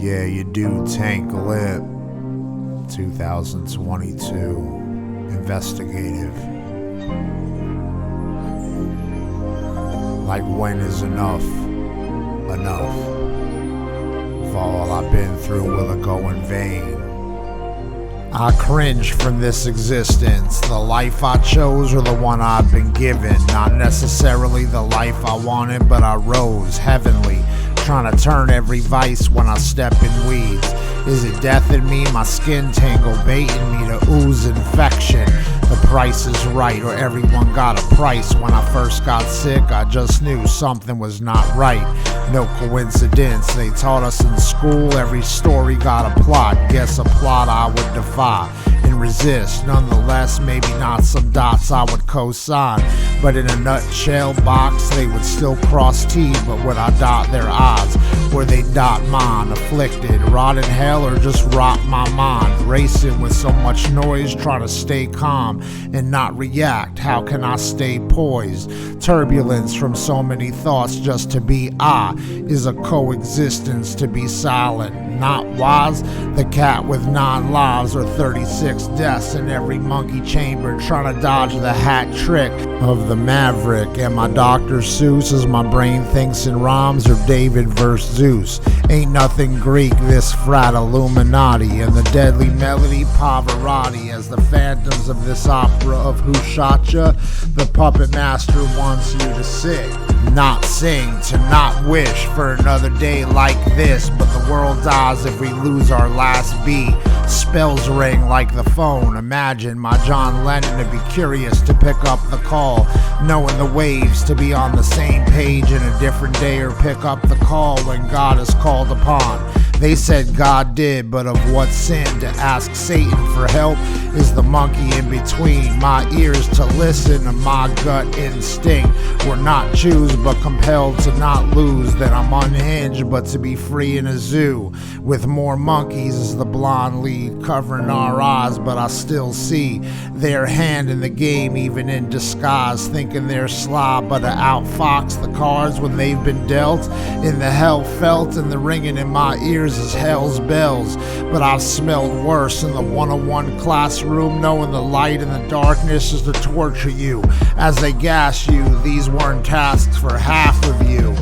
Yeah, you do Tank Lip, 2022, investigative. Like, when is enough enough? Of all I've been through, will it go in vain? I cringe from this existence, the life I chose or the one I've been given. Not necessarily the life I wanted, but I rose heavenly, trying to turn every vice when I step in weeds. Is it death in me, my skin tangle, baiting me to ooze infection? The price is right, or everyone got a price. When I first got sick, I just knew something was not right. No coincidence, they taught us in school, every story got a plot. Guess a plot I would defy and resist. Nonetheless, maybe not some dots I would co-sign, but in a nutshell box they would still cross T. But would I dot their I's, or they dot mine? Afflicted, rot in hell, or just rot my mind? Racing with so much noise, trying to stay calm and not react. How can I stay poised? Turbulence from so many thoughts just to be I is a coexistence to be silent. Not wise, the cat with 9 lives or 36 deaths in every monkey chamber, trying to dodge the hat trick of the maverick. Am I Dr. Seuss as my brain thinks in rhymes, or David versus Zeus? Ain't nothing Greek, this frat Illuminati, and the deadly melody Pavarotti as the phantoms of this opera of Who Shot Ya? The puppet master wants you to sing, not sing, to not wish for another day like this. But the world dies if we lose our last beat. Spells ring like the phone. Imagine my John Lennon to be curious to pick up the call, knowing the waves to be on the same page in a different day, or pick up the call when God is called upon. They said God did, but of what sin to ask Satan for help? Is the monkey in between my ears to listen to my gut instinct? We're not choose but compelled to not lose. Then I'm unhinged but to be free in a zoo with more monkeys as the blonde lead covering our eyes. But I still see their hand in the game, even in disguise, thinking they're sly but to outfox the cards when they've been dealt. In the hell felt and the ringing in my ears is hell's bells. But I've smelled worse in the 101 classroom, knowing the light and the darkness is to torture you as they gas you. These weren't tasks for half of you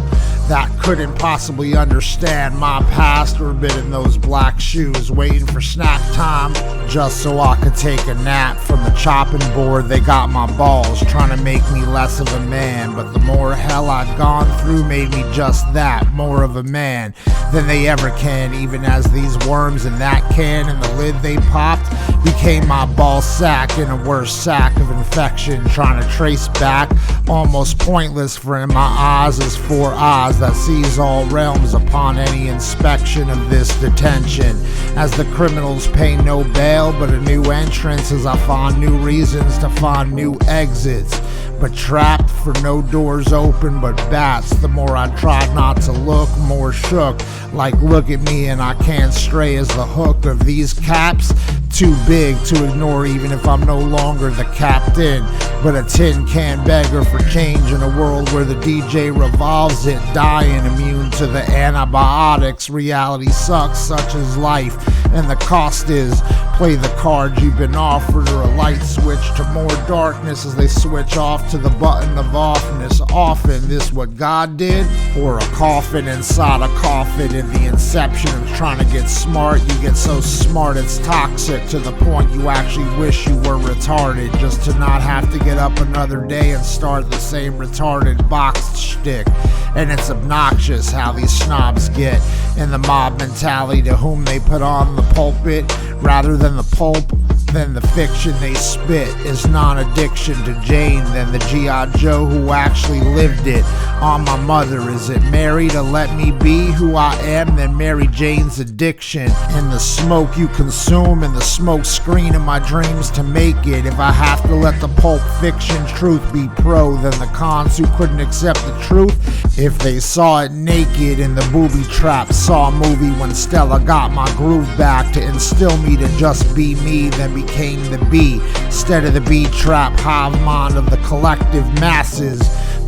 that couldn't possibly understand my past, or been in those black shoes waiting for snack time just so I could take a nap from the chopping board. They got my balls trying to make me less of a man, but the more hell I'd gone through made me just that, more of a man than they ever can. Even as these worms in that can and the lid they popped became my ball sack, in a worse sack of infection, trying to trace back. Almost pointless, for in my eyes is 4 eyes that sees all realms upon any inspection of this detention. As the criminals pay no bail but a new entrance, as I find new reasons to find new exits, but trapped for no doors open but bats. The more I tried not to look, more shook, like look at me and I can't stray as the hook of these caps. Too big to ignore even if I'm no longer the captain, but a tin can beggar for change in a world where the DJ revolves it, dying immune to the antibiotics. Reality sucks, such is life, and the cost is play the cards you've been offered, or a light switch to more darkness as they switch off to the button of offness. Often this what God did, or a coffin inside a coffin. In the inception of trying to get smart, you get so smart it's toxic, to the point you actually wish you were retarded, just to not have to get up another day and start the same retarded boxed shtick. And it's obnoxious how these snobs get in the mob mentality, to whom they put on the pulpit rather than the pulp. Then the fiction they spit is non-addiction to Jane than the G.I. Joe who actually lived it. On my mother, is it Mary to let me be who I am than Mary Jane's addiction? And the smoke you consume and the smoke screen in my dreams to make it. If I have to let the pulp fiction truth be pro, then the cons who couldn't accept the truth, if they saw it naked in the booby trap saw movie when Stella got my groove back to instill me to just be me, then became the bee instead of the bee trap hive mind of the collective masses.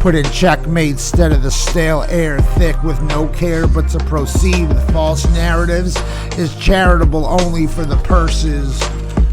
put in checkmate instead of the stale air, thick with no care but to proceed with false narratives, is charitable only for the purses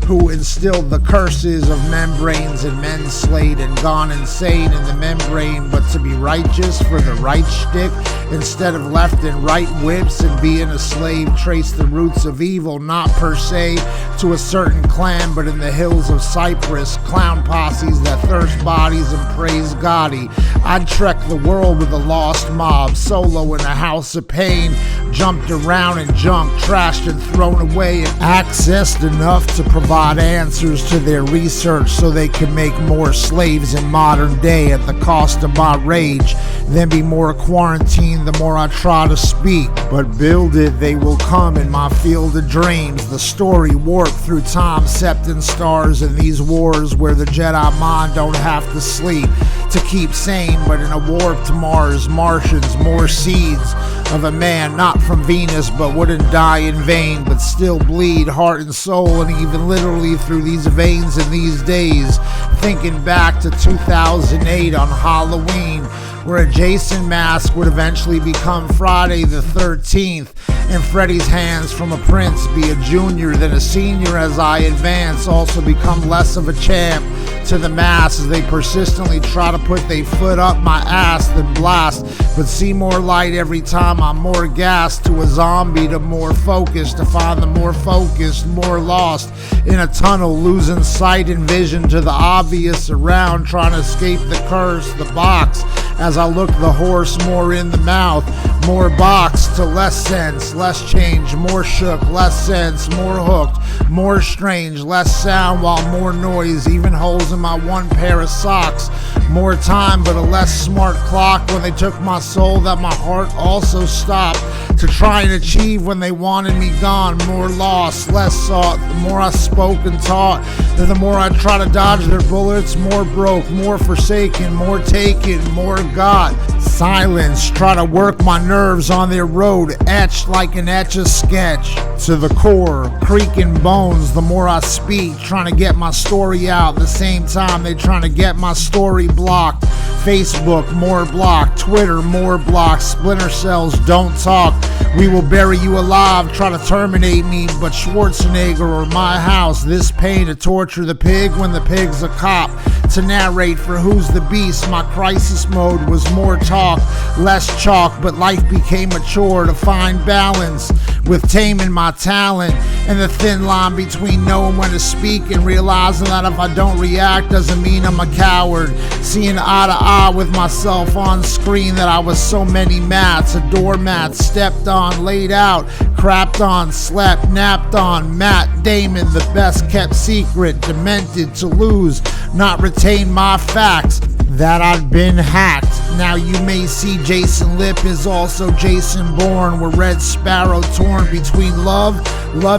who instilled the curses of membranes and men slayed and gone insane in the membrane, but to be righteous for the right shtick instead of left and right whips and being a slave, trace the roots of evil, not per se to a certain clan, but in the hills of Cyprus, clown posses that thirst bodies and praise Gotti. I'd trek the world with a lost mob, solo in a house of pain, jumped around and junk, trashed and thrown away, and accessed enough to provide answers to their research so they can make more slaves in modern day at the cost of my rage. Then be more quarantined the more I try to speak. But build it, they will come in my field of dreams. The story warped through time, septon stars in these wars where the Jedi mind don't have to sleep to keep sane, but in a warped Mars, Martians, more seeds of a man not from Venus but wouldn't die in vain, but still bleed heart and soul and even literally through these veins in these days. Thinking back to 2008 on Halloween, where a Jason mask would eventually become Friday the 13th, and Freddy's hands from a prince be a junior then a senior as I advance, also become less of a champ to the mass as they persistently try to put their foot up my ass than blast, but see more light every time I'm more gassed, to a zombie to more focused, to find the more focused, more lost in a tunnel, losing sight and vision to the obvious around, trying to escape the curse, the box, as I look the horse more in the mouth, more box to less sense, less change, more shook, less sense, more hooked, more strange, less sound while more noise, even holes in my one pair of socks, more time but a less smart clock when they took my soul that my heart also stopped to try and achieve when they wanted me gone, more lost, less sought, the more I spoke and taught, then the more I try to dodge their bullets, more broke, more forsaken, more taken, more got, silence, try to work my nerves on their road, etched like an etch-a-sketch to the core, creaking bones the more I speak, trying to get my story out, the same time they trying to get my story blocked. Facebook, more blocked, Twitter, more blocked, splinter cells, don't talk, we will bury you alive, try to terminate me, but Schwarzenegger or my house, this pain to torture the pig when the pig's a cop, to narrate for who's the beast, my crisis mode was more talk, less chalk, but life became a chore to find balance with taming my talent, and the thin line between knowing when to speak and realizing that if I don't react doesn't mean I'm a coward, seeing eye to eye with myself on screen that I was so many mats, a doormat, stepped on, laid out, crapped on, slept, napped on, Matt Damon, the best kept secret, demented to lose, not retain my facts, that I'd been hacked. Now you may see Jason Lipp is also Jason Bourne, where Red Sparrow torn between love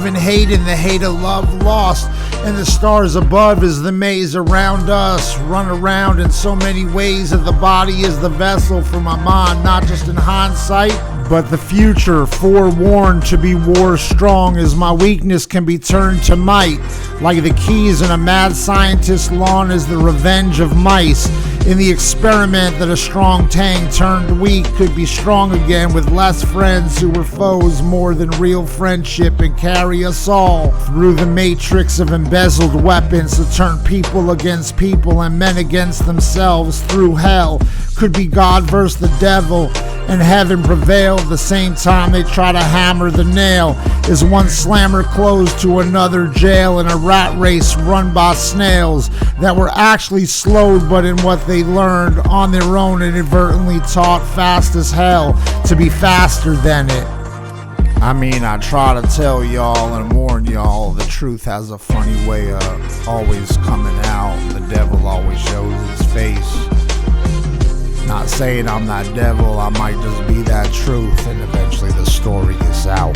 and hate, and the hate of love lost, and the stars above is the maze around us, run around in so many ways that the body is the vessel for my mind, not just in hindsight but the future, forewarned to be war strong, as my weakness can be turned to might, like the keys in a mad scientist's lawn is the revenge of mice, in the experiment that a strong tank turned weak could be strong again with less friends who were foes more than real friendship, and carry us all through the matrix of embezzled weapons to turn people against people and men against themselves through hell, could be God versus the devil, and heaven prevailed the same time they try to hammer the nail, is one slammer closed to another jail in a rat race run by snails that were actually slowed but in what they learned on their own, inadvertently taught fast as hell to be faster than it. I mean, I try to tell y'all and warn y'all, the truth has a funny way of always coming out. The devil always shows his face. Not saying I'm that devil, I might just be that truth, and eventually the story gets out.